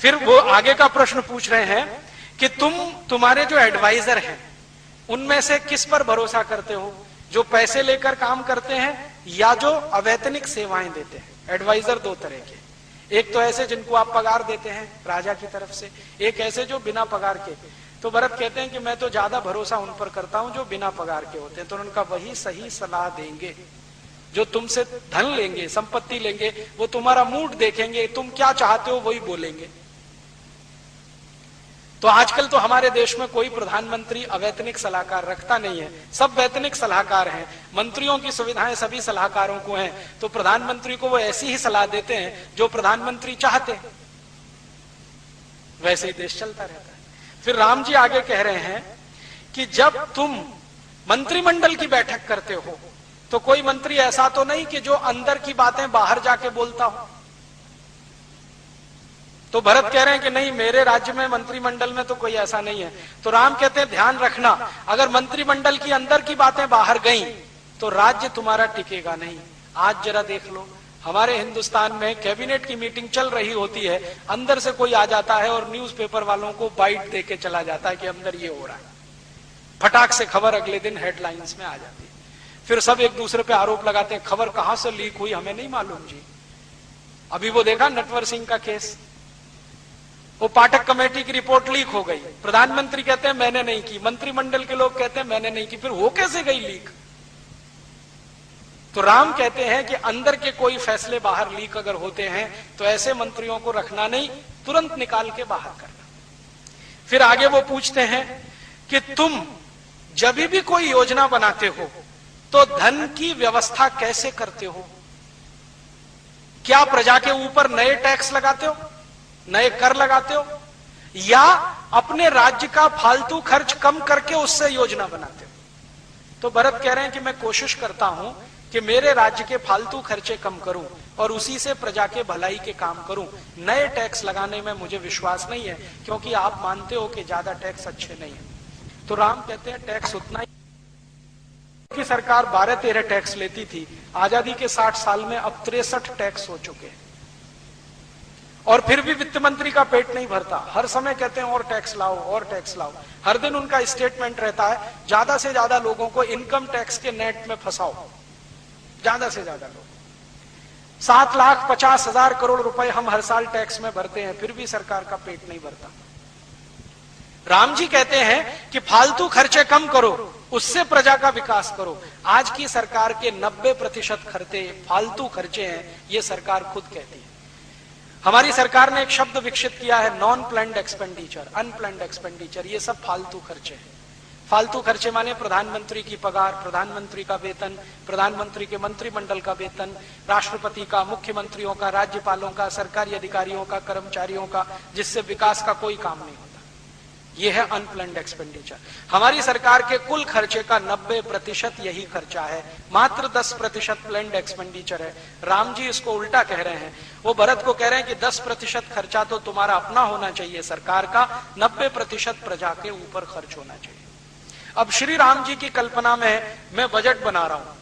फिर वो आगे का प्रश्न पूछ रहे हैं कि तुम्हारे जो एडवाइजर हैं उनमें से किस पर भरोसा करते हो, जो पैसे लेकर काम करते हैं या जो अवैतनिक सेवाएं देते हैं। एडवाइजर दो तरह के, एक तो ऐसे जिनको आप पगार देते हैं राजा की तरफ से, एक ऐसे जो बिना पगार के। तो भरत कहते हैं कि मैं तो ज्यादा भरोसा उन पर करता हूं जो बिना पगार के होते हैं, तो उनका वही सही सलाह देंगे। जो तुमसे धन लेंगे, संपत्ति लेंगे, वो तुम्हारा मूड देखेंगे, तुम क्या चाहते हो वही बोलेंगे। तो आजकल तो हमारे देश में कोई प्रधानमंत्री अवैतनिक सलाहकार रखता नहीं है, सब वैतनिक सलाहकार हैं। मंत्रियों की सुविधाएं सभी सलाहकारों को हैं, तो प्रधानमंत्री को वो ऐसी ही सलाह देते हैं जो प्रधानमंत्री चाहते हैं, वैसे ही देश चलता रहता है। फिर राम जी आगे कह रहे हैं कि जब तुम मंत्रिमंडल की बैठक करते हो तो कोई मंत्री ऐसा तो नहीं कि जो अंदर की बातें बाहर जाके बोलता हो। तो भरत कह रहे हैं कि नहीं, मेरे राज्य में मंत्रिमंडल में तो कोई ऐसा नहीं है। तो राम कहते हैं ध्यान रखना, अगर मंत्रिमंडल की अंदर की बातें बाहर गई तो राज्य तुम्हारा टिकेगा नहीं। आज जरा देख लो, हमारे हिंदुस्तान में कैबिनेट की मीटिंग चल रही होती है, अंदर से कोई आ जाता है और न्यूज़पेपर वालों को बाइट देके चला जाता है कि अंदर ये हो रहा है। फटाक से खबर अगले दिन हेडलाइंस में आ जाती है। फिर सब एक दूसरे पे आरोप लगाते हैं, खबर कहां से लीक हुई हमें नहीं मालूम जी। अभी वो देखा नटवर सिंह का केस, वो पाठक कमेटी की रिपोर्ट लीक हो गई, प्रधानमंत्री कहते हैं मैंने नहीं की, मंत्रिमंडल के लोग कहते हैं मैंने नहीं की, फिर वो कैसे गई लीक। तो राम कहते हैं कि अंदर के कोई फैसले बाहर लीक अगर होते हैं तो ऐसे मंत्रियों को रखना नहीं, तुरंत निकाल के बाहर करना। फिर आगे वो पूछते हैं कि तुम जब भी कोई योजना बनाते हो तो धन की व्यवस्था कैसे करते हो? क्या प्रजा के ऊपर नए टैक्स लगाते हो, नए कर लगाते हो, या अपने राज्य का फालतू खर्च कम करके उससे योजना बनाते हो? तो भरत कह रहे हैं कि मैं कोशिश करता हूं कि मेरे राज्य के फालतू खर्चे कम करूं और उसी से प्रजा के भलाई के काम करूं। नए टैक्स लगाने में मुझे विश्वास नहीं है, क्योंकि आप मानते हो कि ज्यादा टैक्स अच्छे नहीं है। तो राम कहते हैं टैक्स उतना ही की सरकार 12-13 टैक्स लेती थी, आजादी के 60 साल में अब 63 टैक्स हो चुके हैं, और फिर भी वित्त मंत्री का पेट नहीं भरता। हर समय कहते हैं और टैक्स लाओ और टैक्स लाओ। हर दिन उनका स्टेटमेंट रहता है ज्यादा से ज्यादा लोगों को इनकम टैक्स के नेट में फंसाओ, ज्यादा से ज्यादा लोग। 7,50,000 करोड़ रुपए हम हर साल टैक्स में भरते हैं, फिर भी सरकार का पेट नहीं भरता। राम जी कहते हैं कि फालतू खर्चे कम करो, उससे प्रजा का विकास करो। आज की सरकार के 90% खर्चे फालतू खर्चे हैं, ये सरकार खुद कहती है। हमारी सरकार ने एक शब्द विकसित किया है, non planned expenditure, unplanned expenditure. ये सब फालतू खर्चे हैं। फालतू खर्चे माने प्रधानमंत्री की पगार, प्रधानमंत्री का वेतन, प्रधानमंत्री के मंत्रिमंडल का वेतन, राष्ट्रपति का, मुख्यमंत्रियों का, राज्यपालों का, सरकारी अधिकारियों का, कर्मचारियों का, जिससे विकास का कोई काम नहीं होता। यह है अनप्लान्ड एक्सपेंडिचर। हमारी सरकार के कुल खर्चे का 90% यही खर्चा है, मात्र 10% प्लान्ड एक्सपेंडिचर है। राम जी इसको उल्टा कह रहे हैं, वो भरत को कह रहे हैं कि 10% खर्चा तो तुम्हारा अपना होना चाहिए सरकार का, 90% प्रजा के ऊपर खर्च होना चाहिए। अब श्री राम जी की कल्पना में मैं बजट बना रहा हूं,